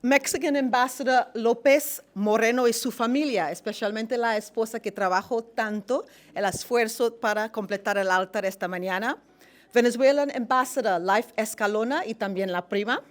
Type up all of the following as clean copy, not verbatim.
Mexican Ambassador López Moreno y su familia, especialmente la esposa que trabajó tanto el esfuerzo para completar el altar esta mañana. Venezuelan Ambassador Life Escalona y también la prima.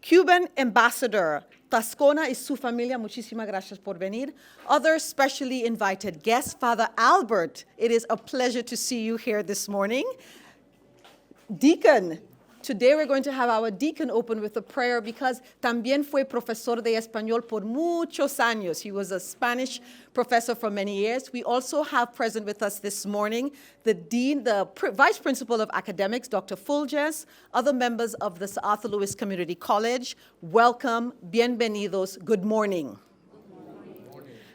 Cuban Ambassador Tascona y su familia, muchísimas gracias por venir. Other specially invited guests, Father Albert, it is a pleasure to see you here this morning. Deacon, today we're going to have our deacon open with a prayer because también fue profesor de español por muchos años. He was a Spanish professor for many years. We also have present with us this morning the dean, the vice principal of academics, Dr. Fulges, other members of the Sir Arthur Lewis Community College. Welcome, bienvenidos, good morning.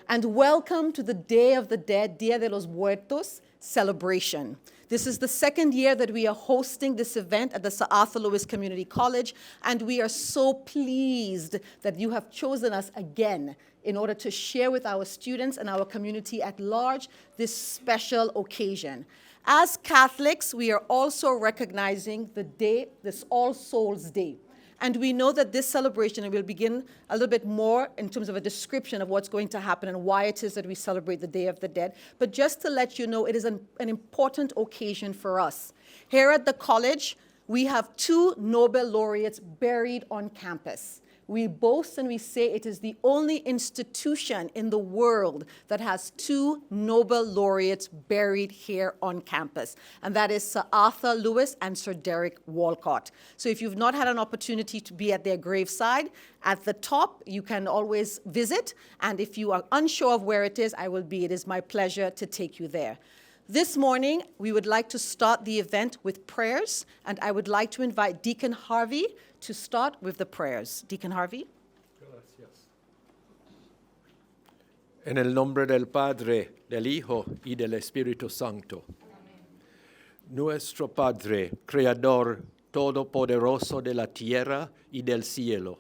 And welcome to the Day of the Dead, Dia de los Muertos celebration. This is the second year that we are hosting this event at the Sir Arthur Lewis Community College, and we are so pleased that you have chosen us again in order to share with our students and our community at large this special occasion. As Catholics, we are also recognizing the day, this All Souls Day. And we know that this celebration, and we'll begin a little bit more in terms of a description of what's going to happen and why it is that we celebrate the Day of the Dead. But just to let you know, it is an important occasion for us. Here at the college, we have 2 Nobel laureates buried on campus. We boast and we say it is the only institution in the world that has 2 Nobel laureates buried here on campus. And that is Sir Arthur Lewis and Sir Derek Walcott. So if you've not had an opportunity to be at their graveside, at the top, you can always visit. And if you are unsure of where it is, it is my pleasure to take you there. This morning, we would like to start the event with prayers, and I would like to invite Deacon Harvey to start with the prayers. Deacon Harvey. Gracias. En el nombre del Padre, del Hijo y del Espíritu Santo. Nuestro Padre, Creador todopoderoso de la tierra y del cielo,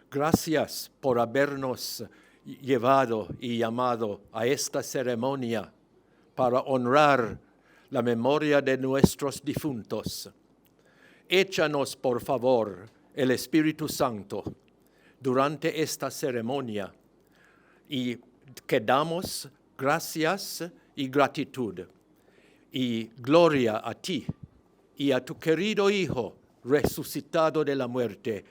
gracias por habernos llevado y llamado a esta ceremonia para honrar la memoria de nuestros difuntos. Échanos, por favor, el Espíritu Santo durante esta ceremonia y que damos gracias y gratitud y gloria a ti y a tu querido Hijo resucitado de la muerte,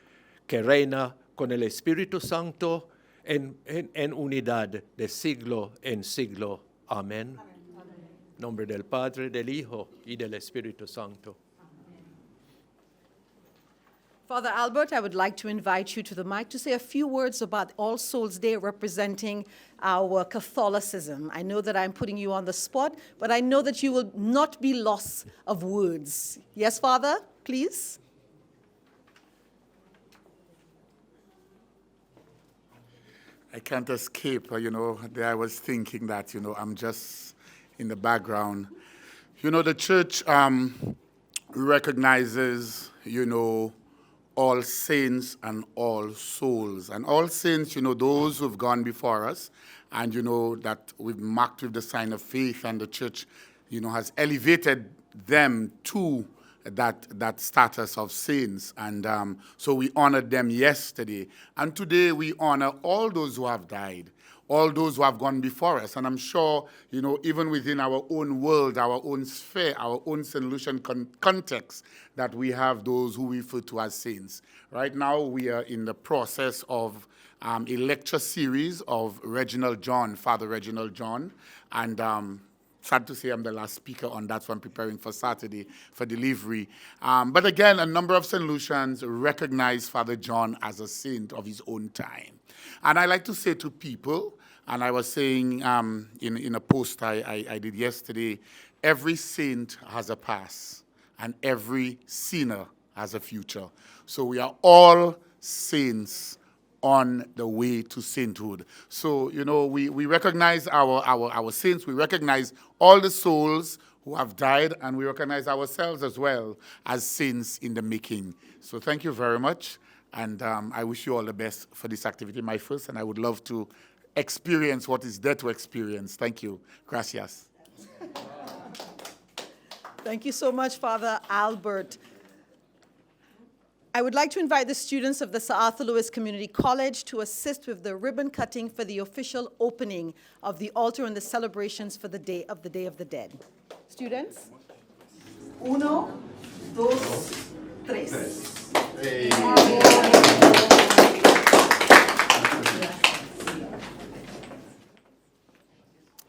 que reina con el Espíritu Santo en unidad de siglo en siglo. Amén. En nombre del Padre, del Hijo y del Espíritu Santo. Father Albert, I would like to invite you to the mic to say a few words about All Souls Day representing our Catholicism. I know that I'm putting you on the spot, but I know that you will not be lost of words. Yes, Father, please. I can't escape, I was thinking that, I'm just in the background. The church recognizes, all saints and all souls. And all saints, those who've gone before us, and that we've marked with the sign of faith, and the church, has elevated them to that status of saints. And so we honored them yesterday. And today we honor all those who have died, all those who have gone before us. And I'm sure, even within our own world, our own sphere, our own St. Lucian context, that we have those who we refer to as saints. Right now, we are in the process of a lecture series of Reginald John, Father Reginald John. And sad to say I'm the last speaker on that, so I'm preparing for Saturday for delivery. But again, a number of St. Lucians recognize Father John as a saint of his own time. And I like to say to people, and I was saying in a post I did yesterday, every saint has a past, and every sinner has a future. So we are all saints on the way to sainthood. So, we recognize our saints, we recognize all the souls who have died, and we recognize ourselves as well as saints in the making. So thank you very much, and I wish you all the best for this activity, my first, and I would love to experience what is there to experience. Thank you. Gracias. Thank you so much, Father Albert. I would like to invite the students of the Sir Arthur Lewis Community College to assist with the ribbon cutting for the official opening of the altar and the celebrations for the Day of the Dead. Students? Uno, dos, tres.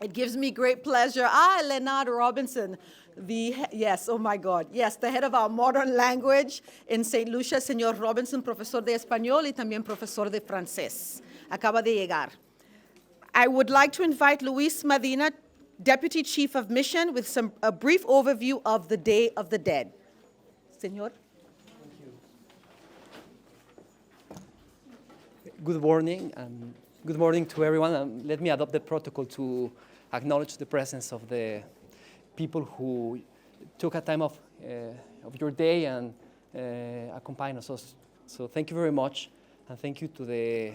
It gives me great pleasure. Leonard Robinson, oh my God. Yes, the head of our modern language in St. Lucia, señor Robinson, profesor de español y también profesor de francés. Acaba de llegar. I would like to invite Luis Medina, Deputy Chief of Mission, with a brief overview of the Day of the Dead. Señor. Good morning, and good morning to everyone. And let me adopt the protocol to acknowledge the presence of the people who took a time of your day and accompanied us. So thank you very much, and thank you to the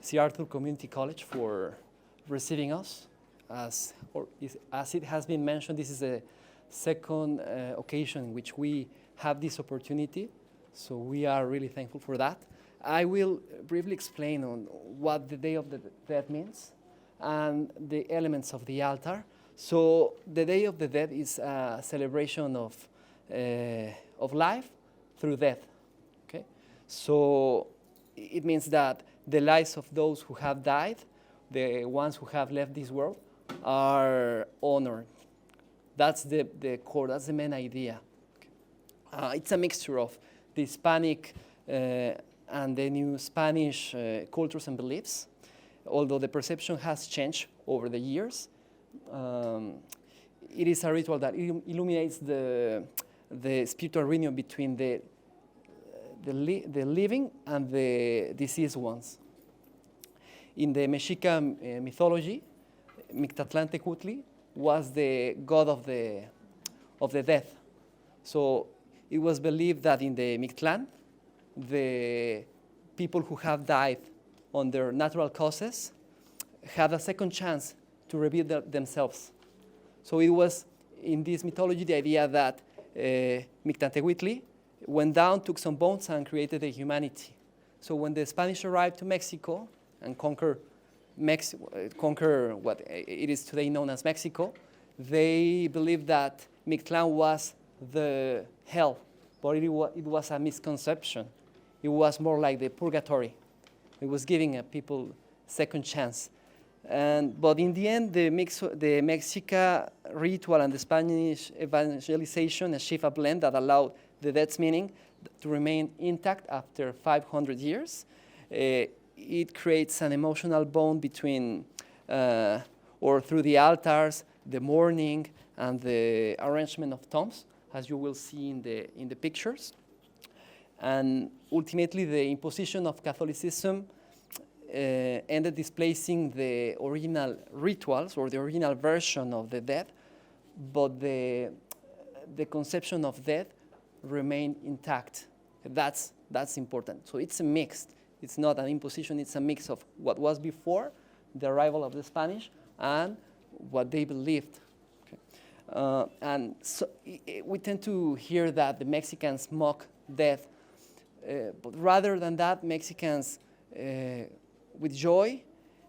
Sir Arthur Community College for receiving us. As it has been mentioned, this is the second occasion in which we have this opportunity, so we are really thankful for that. I will briefly explain on what the Day of the Dead means and the elements of the altar. So the Day of the Dead is a celebration of life through death. Okay, so it means that the lives of those who have died, the ones who have left this world, are honored. That's the core. That's the main idea. Okay. It's a mixture of the Hispanic and the new Spanish cultures and beliefs. Although the perception has changed over the years, it is a ritual that illuminates the spiritual union between the living and the deceased ones. In the Mexica mythology, Mictlantecuhtli was the god of the death. So it was believed that in the Mictlan, the people who have died on their natural causes had a second chance to rebuild themselves. So it was in this mythology the idea that Mictlantecuhtli went down, took some bones, and created a humanity. So when the Spanish arrived to Mexico and conquer what it is today known as Mexico, they believed that Mictlan was the hell, but it was a misconception. It was more like the purgatory. It was giving people second chance. But in the end, the Mexica ritual and the Spanish evangelization achieved a blend that allowed the dead's meaning to remain intact after 500 years. It creates an emotional bond between, or through the altars, the mourning, and the arrangement of tombs, as you will see in the pictures. And ultimately, the imposition of Catholicism ended displacing the original rituals or the original version of the death, but the conception of death remained intact. That's important. So it's a mix. It's not an imposition. It's a mix of what was before the arrival of the Spanish and what they believed. Okay. And so we tend to hear that the Mexicans mock death. But rather than that, Mexicans, with joy,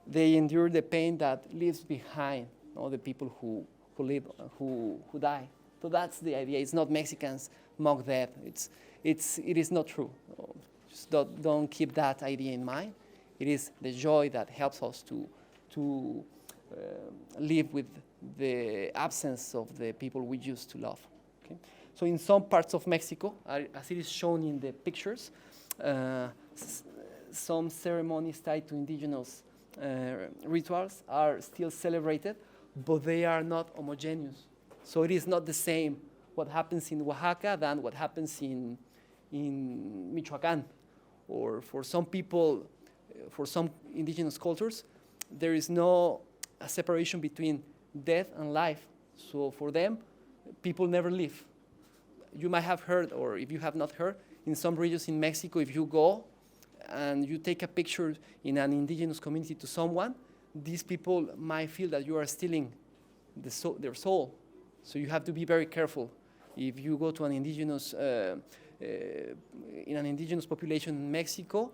they endure the pain that leaves behind all the people who die. So that's the idea. It's not Mexicans mock death. It is not true. Just don't keep that idea in mind. It is the joy that helps us to live with the absence of the people we used to love. Okay? So in some parts of Mexico, as it is shown in the pictures, some ceremonies tied to indigenous rituals are still celebrated, but they are not homogeneous. So it is not the same what happens in Oaxaca than what happens in Michoacán. Or for some people, for some indigenous cultures, there is no separation between death and life. So for them, people never live. You might have heard, or if you have not heard, in some regions in Mexico, if you go and you take a picture in an indigenous community to someone, these people might feel that you are stealing their soul. So you have to be very careful. If you go to an indigenous, in an indigenous population in Mexico,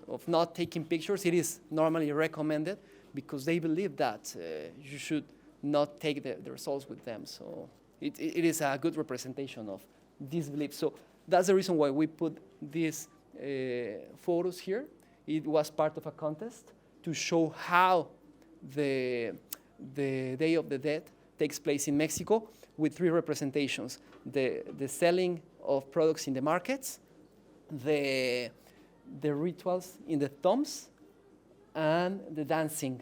of not taking pictures, it is normally recommended because they believe that you should not take the results with them. So it is a good representation of this belief. So that's the reason why we put these photos here. It was part of a contest to show how the Day of the Dead takes place in Mexico with 3 representations: the selling of products in the markets, the rituals in the tombs, and the dancing.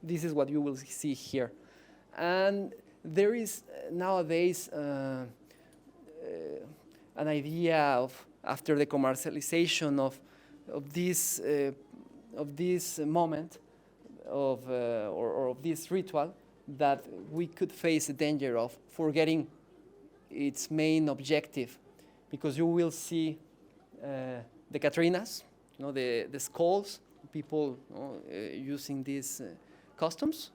This is what you will see here. And there is nowadays an idea of, after the commercialization of this moment or of this ritual, that we could face the danger of forgetting its main objective, because you will see the Catrinas, the skulls, people using these costumes.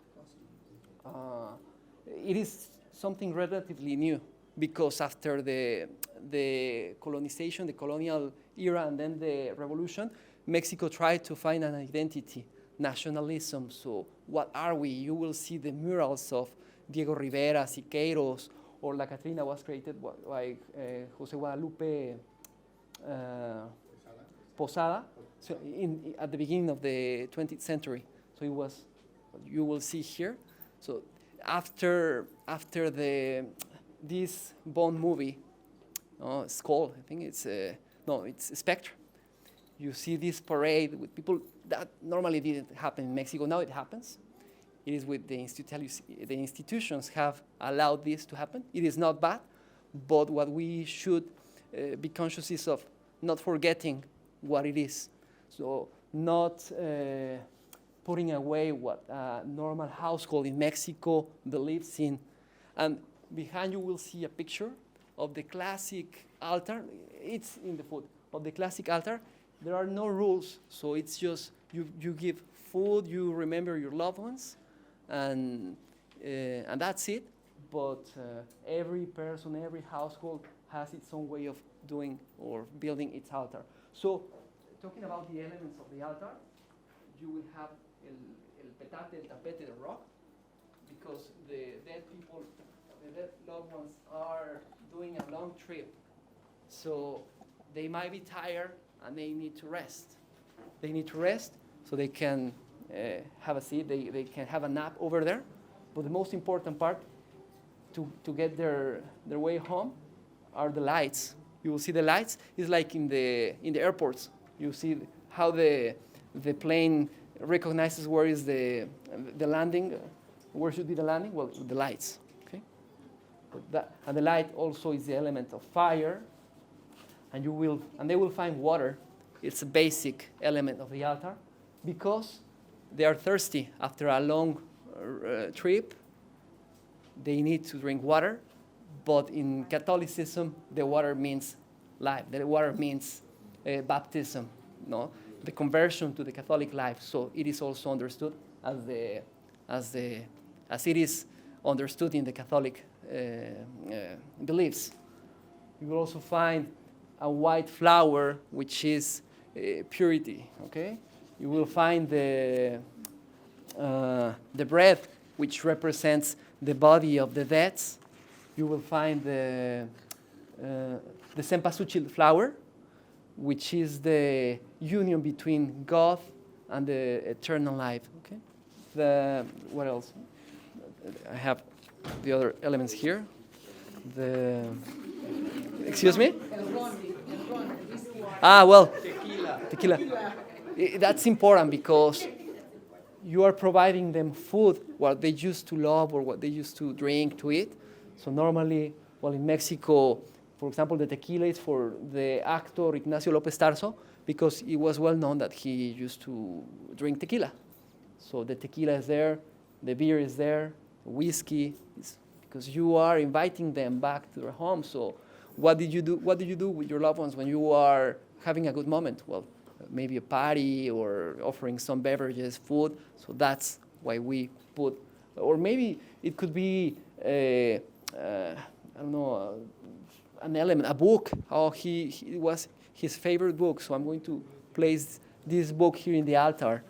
It is something relatively new, because after the colonization, the colonial era, and then the revolution, Mexico tried to find an identity, nationalism. So what are we? You will see the murals of Diego Rivera, Siqueiros, or La Catrina was created by Jose Guadalupe Posada, so at the beginning of the 20th century. So it was what you will see here. So after this Bond movie, it's called, I think it's it's Spectre. You see this parade with people that normally didn't happen in Mexico. Now it happens. It is with the institutions have allowed this to happen. It is not bad, but what we should be conscious is of not forgetting what it is. So not putting away what a normal household in Mexico believes in. And behind you will see a picture of the classic altar. It's in the foot of the classic altar. There are no rules, so it's just you give food, you remember your loved ones, and that's it. But every person, every household has its own way of doing or building its altar. So, talking about the elements of the altar, you will have el petate, el tapete, the rock, because the dead people, the dead loved ones are doing a long trip. So they might be tired and they need to rest. They need to rest so they can have a seat, they can have a nap over there. But the most important part to get their way home are the lights. You will see the lights. It's like in the airports. You see how the plane recognizes where is the landing, where should be the landing. Well, the lights. Okay, and the light also is the element of fire. And they will find water. It's a basic element of the altar, because they are thirsty after a long trip. They need to drink water. But in Catholicism, the water means life. The water means baptism, the conversion to the Catholic life. So it is also understood as it is understood in the Catholic beliefs. You will also find a white flower, which is purity. Okay, you will find the bread, which represents the body of the dead. You will find the cempasúchil flower, which is the union between God and the eternal life. Okay. What else? I have the other elements here. Excuse me? Well, tequila. That's important because you are providing them food, what they used to love or what they used to drink, to eat. So normally, in Mexico, for example, the tequila is for the actor Ignacio López Tarso, because it was well known that he used to drink tequila. So the tequila is there, the beer is there, whiskey, because you are inviting them back to their home. So what did you do with your loved ones when you are having a good moment? Well, maybe a party or offering some beverages, food. So that's why we put, or maybe it could be I don't know, an element, a book. How it was his favorite book. So I'm going to place this book here in the altar.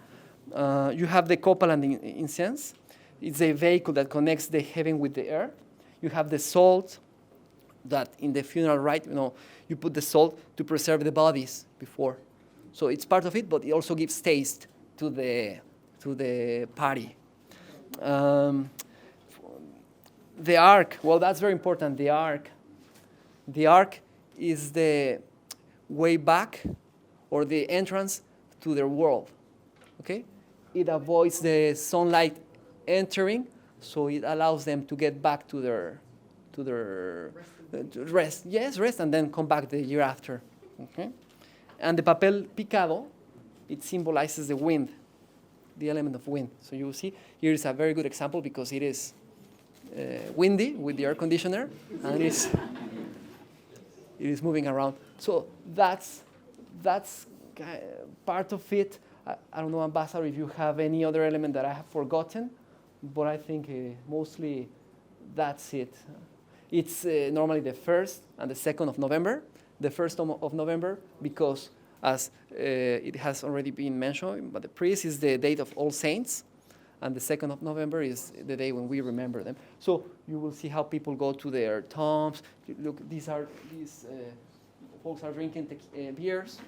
You have the copal and the incense. It's a vehicle that connects the heaven with the earth. You have the salt that in the funeral rite, you put the salt to preserve the bodies before. So it's part of it, but it also gives taste to the party. The ark, well, that's very important, the ark. The ark is the way back or the entrance to their world, okay? It avoids the sunlight entering, so it allows them to get back to their rest. Yes, rest, and then come back the year after, okay? And the papel picado, it symbolizes the wind, the element of wind. So you will see, here is a very good example because it is windy with the air conditioner, and it is moving around. So that's part of it. I don't know, Ambassador, if you have any other element that I have forgotten, but I think mostly that's it. It's normally the 1st and the 2nd of November. The 1st of November, because as it has already been mentioned, but the priest is the date of All Saints, and the 2nd of November is the day when we remember them. So you will see how people go to their tombs. Look, these folks are drinking beers,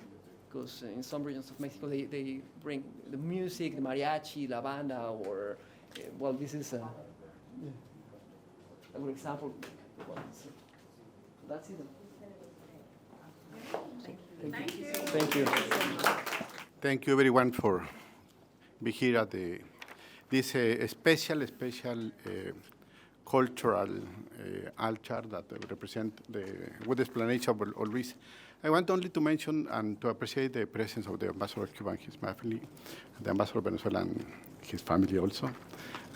because in some regions of Mexico they bring the music, the mariachi, la banda, or, well, this is a good example. That's it. Thank you. Thank you. Thank you, everyone, for being here at this special cultural altar that represent the good explanation of Luis. I want only to mention and to appreciate the presence of the Ambassador of Cuba and his family, the Ambassador of Venezuela and his family also,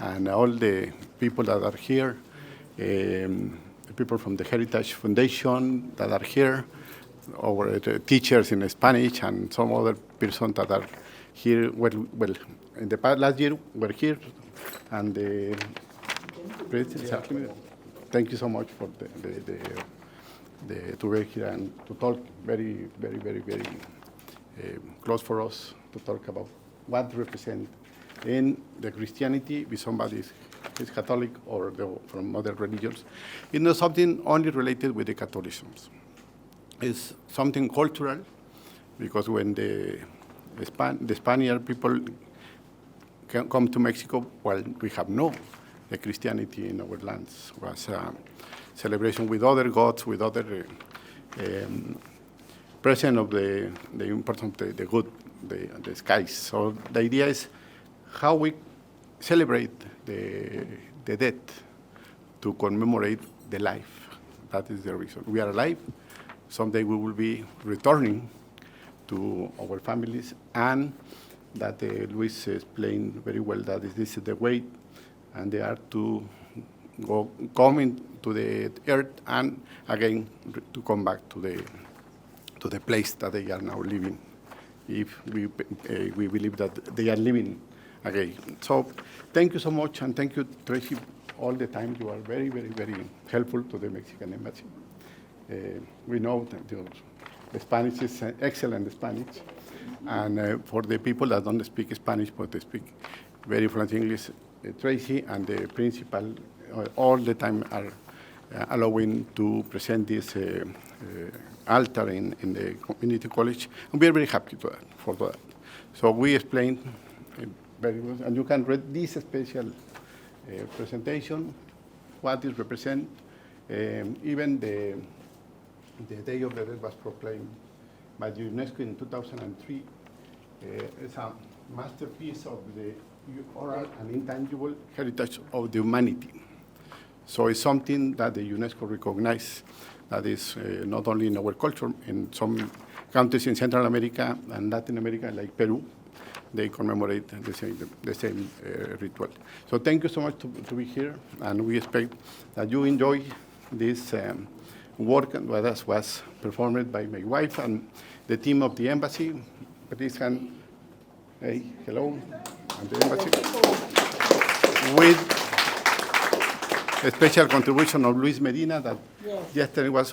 and all the people that are here, the people from the Heritage Foundation that are here, our teachers in Spanish, and some other persons that are here. Well, in the last year were here, and the president. Thank you so much for to be here and to talk very close for us to talk about what represent in the Christianity, if somebody is Catholic or from other religions. It's not something only related with the Catholicism. It's something cultural, because when the Spaniard people come to Mexico, well, we have the Christianity in our lands was a celebration with other gods, with other present of the importance of the good, the skies. So the idea is how we celebrate the death to commemorate the life. That is the reason. We are alive. Someday we will be returning to our families, and that Luis explained very well that this is the way and they are to come into the earth and again to come back to the place that they are now living, if we believe that they are living again. So thank you so much, and thank you, Tracy, all the time. You are very helpful to the Mexican Embassy. We know that the Spanish is excellent Spanish, and for the people that don't speak Spanish but they speak very fluent English, Tracy and the principal all the time are allowing to present this altar in the community college, and we are very happy for that. So we explained very well, and you can read this special presentation, what it represents. Even the Day of the Dead was proclaimed by the UNESCO in 2003. It's a masterpiece of the oral and intangible heritage of the humanity. So it's something that the UNESCO recognizes, that is not only in our culture, in some countries in Central America and Latin America, like Peru, they commemorate the same ritual. So thank you so much to be here, and we expect that you enjoy this work that was performed by my wife and the team of the embassy. Please can, hey, hello, and the embassy. With a special contribution of Luis Medina that yesterday was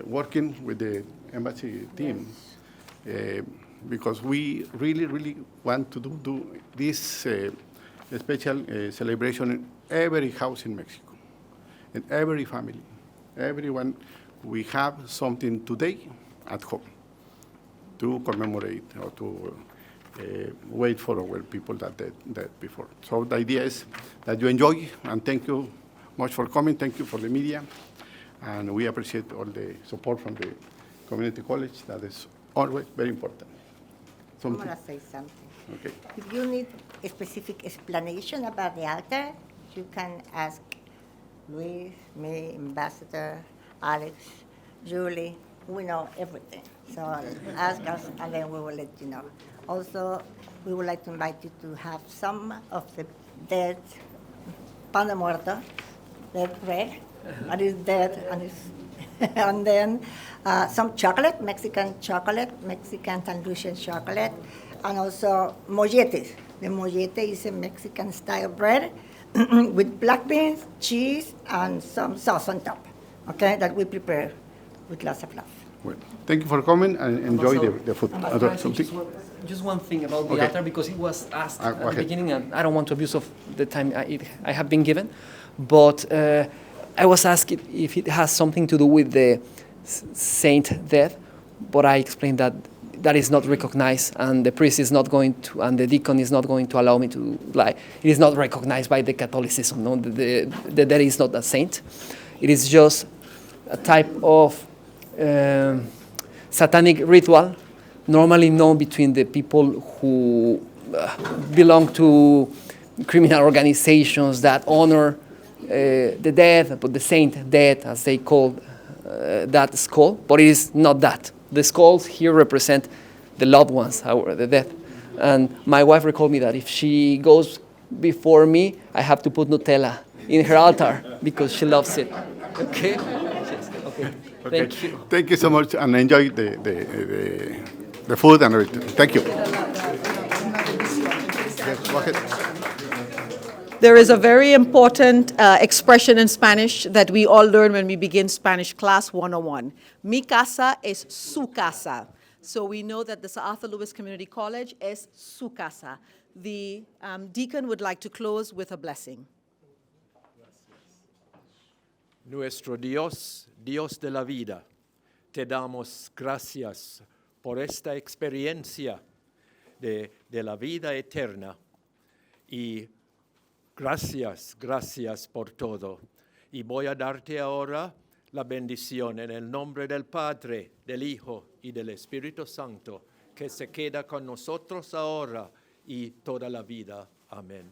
working with the embassy team. Because we really, really want to do this special celebration in every house in Mexico, in every family, everyone. We have something today at home to commemorate or to wait for our people that died before. So the idea is that you enjoy, and thank you much for coming. Thank you for the media, and we appreciate all the support from the community college. That is always very important. I'm going to say something. Okay. If you need a specific explanation about the altar, you can ask Luis, me, Ambassador, Alex, Julie. We know everything. So ask us, and then we will let you know. Also, we would like to invite you to have some of the dead pan de muerto, dead bread, and it's dead, and it's and then some chocolate, Mexican St. Lucian chocolate, and also molletes. The mollete is a Mexican-style bread with black beans, cheese, and some sauce on top, okay, that we prepare with lots of love. Well, thank you for coming and enjoy Also, the food. Just one thing about the Okay. altar, because it was asked Go at the ahead. beginning, and I don't want to abuse of the time I have been given, but I was asked if it has something to do with the saint death, but I explained that that is not recognized, and the priest is not going to, and the deacon is not going to allow me to lie. It is not recognized by the Catholicism. No, the dead is not a saint. It is just a type of satanic ritual, normally known between the people who belong to criminal organizations that honor the dead, but the saint dead, as they call that skull, but it is not that. The skulls here represent the loved ones, the dead. And my wife recalled me that if she goes before me, I have to put Nutella in her altar because she loves it. Okay? Yes. Okay. Okay. Thank you. Thank you so much, and enjoy the food and everything. Thank you. Yes, go ahead. There is a very important expression in Spanish that we all learn when we begin Spanish class 101. Mi casa es su casa. So we know that the Sir Arthur Lewis Community College is su casa. The deacon would like to close with a blessing. Nuestro Dios, Dios de la vida, te damos gracias por esta experiencia de la vida eterna y gracias por todo. Y voy a darte ahora la bendición en el nombre del Padre, del Hijo y del Espíritu Santo, que se queda con nosotros ahora y toda la vida. Amén.